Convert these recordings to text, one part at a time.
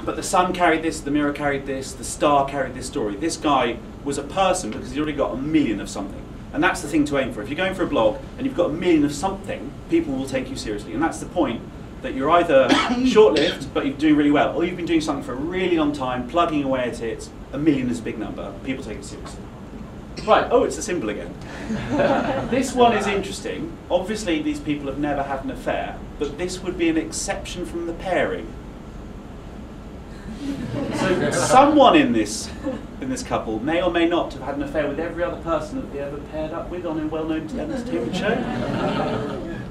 But the Sun carried this, the Mirror carried this, the Star carried this story. This guy was a person because he'd already got 1 million of something. And that's the thing to aim for. If you're going for a blog and you've got 1 million of something, people will take you seriously. And that's the point, that you're either short-lived, but you're doing really well, or you've been doing something for a really long time, plugging away at it. 1 million is a big number. People take it seriously. Right, oh, it's a symbol again. This one is interesting. Obviously, these people have never had an affair, but this would be an exception from the pairing. So someone in this couple may or may not have had an affair with every other person that they ever paired up with on a well-known entertainment show.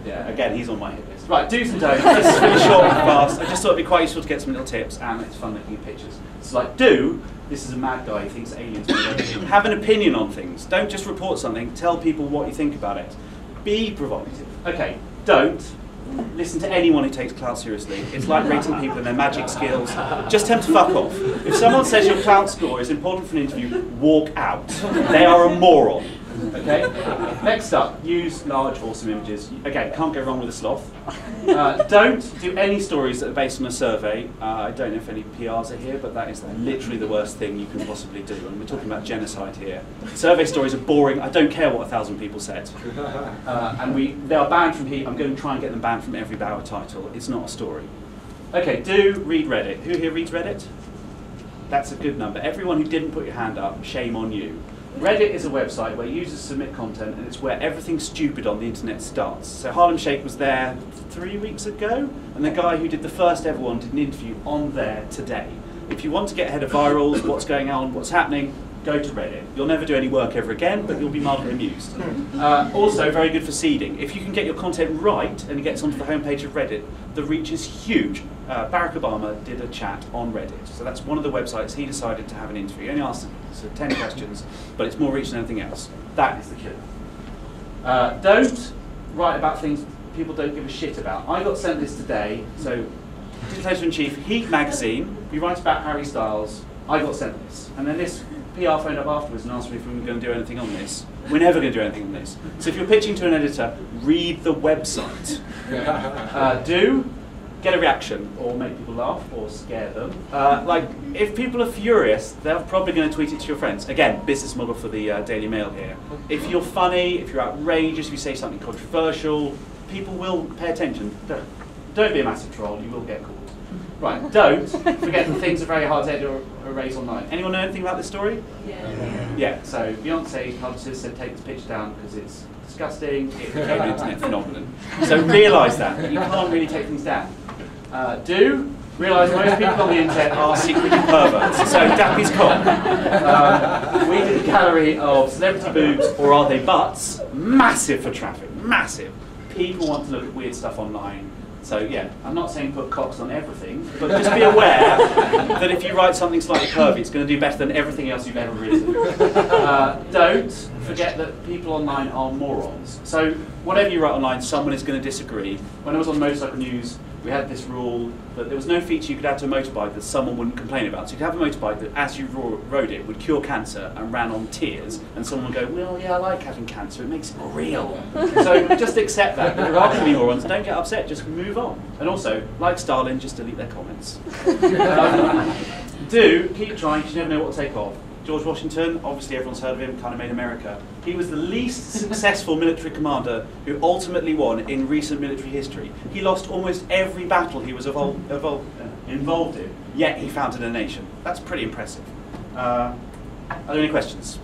Yeah, again, he's on my hit list. Right, do's and don'ts. This is really short and fast. I just thought it'd be quite useful to get some little tips, and it's fun looking at pictures. It's like, do, this is a mad guy who thinks aliens are have an opinion on things. Don't just report something, tell people what you think about it. Be provocative. Okay, don't listen to anyone who takes clout seriously. It's like rating people and their magic skills. Just tell them to fuck off. If someone says your clout score is important for an interview, walk out. They are a moron. Okay? Next up, use large, awesome images. Again, can't go wrong with a sloth. Don't do any stories that are based on a survey. I don't know if any PRs are here, but that is literally the worst thing you can possibly do. And we're talking about genocide here. Survey stories are boring. I don't care what 1,000 people said. And they are banned from here. I'm going to try and get them banned from every Bauer title. It's not a story. Okay, do read Reddit. Who here reads Reddit? That's a good number. Everyone who didn't put your hand up, shame on you. Reddit is a website where users submit content, and it's where everything stupid on the internet starts. So Harlem Shake was there 3 weeks ago, and the guy who did the first ever one did an interview on there today. If you want to get ahead of virals, what's going on, what's happening, go to Reddit. You'll never do any work ever again, but you'll be mildly amused. Also, very good for seeding. If you can get your content right and it gets onto the homepage of Reddit, the reach is huge. Barack Obama did a chat on Reddit, so that's one of the websites he decided to have an interview. He only asked 10 questions, but it's more reach than anything else. That is the killer. Don't write about things people don't give a shit about. I got sent this today, so Editor-in-Chief, Heat magazine, we write about Harry Styles, I got sent this. And then this PR phoned up afterwards and asked me if we were going to do anything on this. We're never going to do anything on this. So if you're pitching to an editor, read the website. Do get a reaction, or make people laugh, or scare them. Like, if people are furious, they're probably going to tweet it to your friends. Again, business model for the Daily Mail here. If you're funny, if you're outrageous, if you say something controversial, people will pay attention. Don't be a massive troll, you will get called. Right, don't forget that things are very hard to edit or erase online. Anyone know anything about this story? Yeah, so Beyonce's publicist said take this picture down because it's disgusting, it became an internet phenomenon. So realise that you can't really take things down. Do realise most people on the internet are secretly perverts. So Dappy's cock. We did a gallery of celebrity boobs, or are they butts? Massive for traffic, massive. People want to look at weird stuff online. So yeah, I'm not saying put cocks on everything, but just be aware that if you write something slightly pervy, it's going to do better than everything else you've ever written. Don't forget that people online are morons. So whatever you write online, someone is going to disagree. When I was on Motorcycle News, we had this rule that there was no feature you could add to a motorbike that someone wouldn't complain about. So you could have a motorbike that, as you rode it, would cure cancer and ran on tears, and someone would go, well, yeah, I like having cancer, it makes it real. So just accept that. There are going to be morons, don't get upset, just move on. And also, like Stalin, just delete their comments. Do keep trying, because you never know what will take off. George Washington, obviously everyone's heard of him, kind of made America. He was the least successful military commander who ultimately won in recent military history. He lost almost every battle he was involved in, yet he founded a nation. That's pretty impressive. Are there any questions?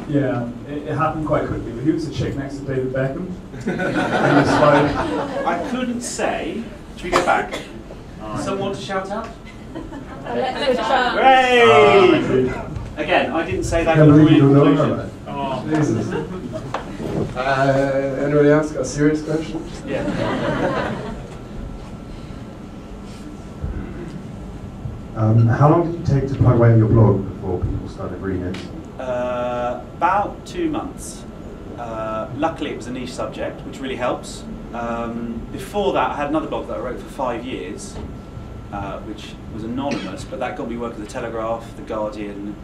Yeah, it happened quite quickly, but who was the chick next to David Beckham? I couldn't say. Should we go back? Someone want to shout out? Hooray! Again, I didn't say that. Oh. Jesus. Anybody else got a serious question? Yeah. How long did you take to plug away your blog before people started reading it? About 2 months. Luckily, it was a niche subject, which really helps. Before that, I had another blog that I wrote for 5 years, which was anonymous, but that got me work at the Telegraph, the Guardian.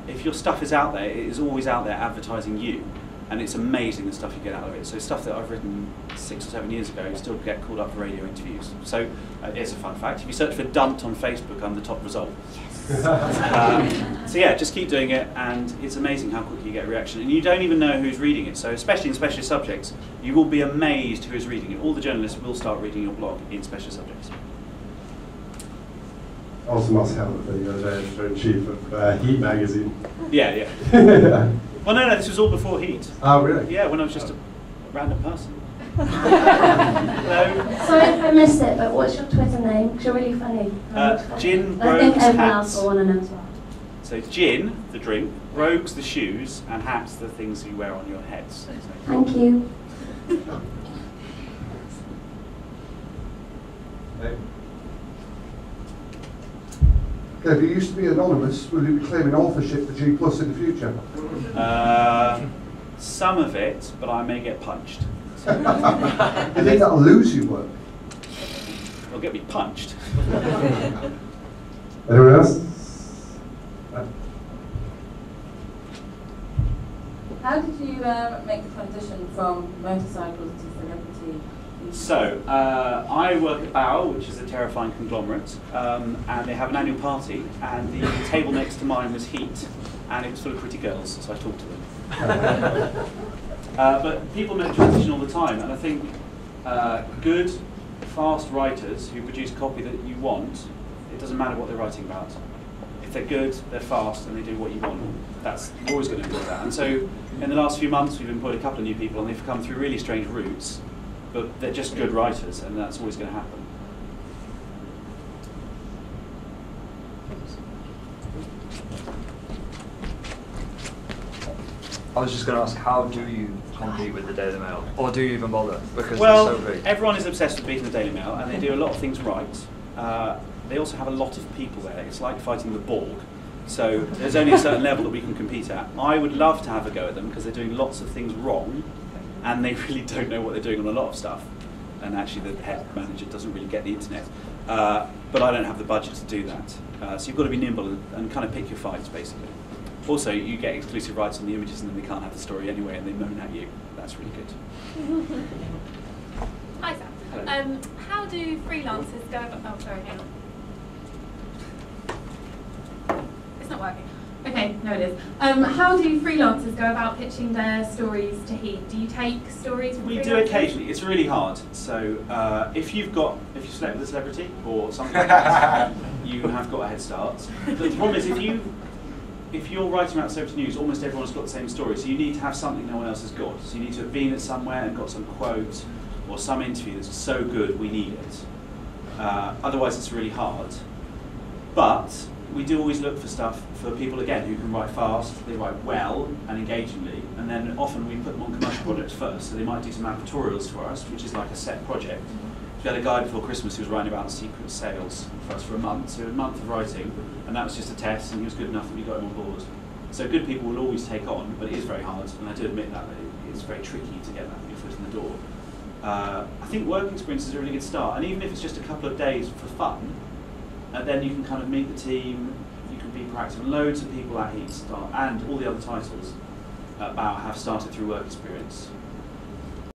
If your stuff is out there, it is always out there advertising you, and it's amazing the stuff you get out of it. So stuff that I've written 6 or 7 years ago, you still get called up for radio interviews. So it's a fun fact. If you search for dumped on Facebook, I'm the top result. So yeah, just keep doing it, and it's amazing how quickly you get a reaction, and you don't even know who's reading it. So especially in specialist subjects, you will be amazed who is reading it. All the journalists will start reading your blog in specialist subjects. Also must help that you're the editor-in-chief of Heat magazine. Yeah, yeah. Well, no, this was all before Heat. Oh, really? Yeah, when I was just a random person. Hello. Sorry if I missed it, but what's your Twitter name? Because you're really funny. Gin, I think Rogues, everyone Hats. else will want to know as well. So gin, the drink, rogues, the shoes, and hats, the things you wear on your heads. Thank you. Okay, if you used to be anonymous, will you be claiming authorship for G+ in the future? Some of it, but I may get punched. Do you think that'll lose you work? It'll get me punched. Anyone else? How did you make the transition from motorcycles to celebrity? So, I work at Bow, which is a terrifying conglomerate, and they have an annual party, and the table next to mine was Heat, and it was full of pretty girls, so I talked to them. But people make the transition all the time, and I think good, fast writers who produce copy that you want, it doesn't matter what they're writing about. If they're good, they're fast, and they do what you want, that's you're always going to employ that. And so, in the last few months, we've employed a couple of new people, and they've come through really strange routes, but they're just good writers, and that's always going to happen. I was just going to ask, how do you compete with the Daily Mail? Or do you even bother? Because Well, they're so big. everyone is obsessed with beating the Daily Mail, and they do a lot of things right. They also have a lot of people there. It's like fighting the Borg. So there's only a certain level that we can compete at. I would love to have a go at them, because they're doing lots of things wrong, and they really don't know what they're doing on a lot of stuff. And actually the head manager doesn't really get the internet. But I don't have the budget to do that. So you've got to be nimble and kind of pick your fights, basically. Also, you get exclusive rights on the images, and then they can't have the story anyway, and they moan at you. That's really good. Hi, Sam. Hello. How do freelancers go about... Oh, sorry, hang on. It's not working. Okay, no it is. How do freelancers go about pitching their stories to Heat? Do you take stories from We freelancers? do occasionally. It's really hard. So if you've slept with a celebrity or something like that, you have got a head start. But the problem is if you're writing about celebrity news, almost everyone's got the same story. So you need to have something no one else has got. So you need to have been at somewhere and got some quote or some interview that's so good we need it. Otherwise, it's really hard. But we do always look for stuff for people, again, who can write fast, they write well and engagingly, and then often we put them on commercial projects first, so they might do some advertorials for us, which is like a set project. We had a guy before Christmas who was writing about secret sales for us for a month, so a month of writing, and that was just a test, and he was good enough that we got him on board. So good people will always take on, but it is very hard, and I do admit that it's very tricky to get that your foot in the door. I think work experience is a really good start, and even if it's just a couple of days for fun, then you can kind of meet the team, you can be proactive. Loads of people at Heat start, and all the other titles at Bow have started through work experience.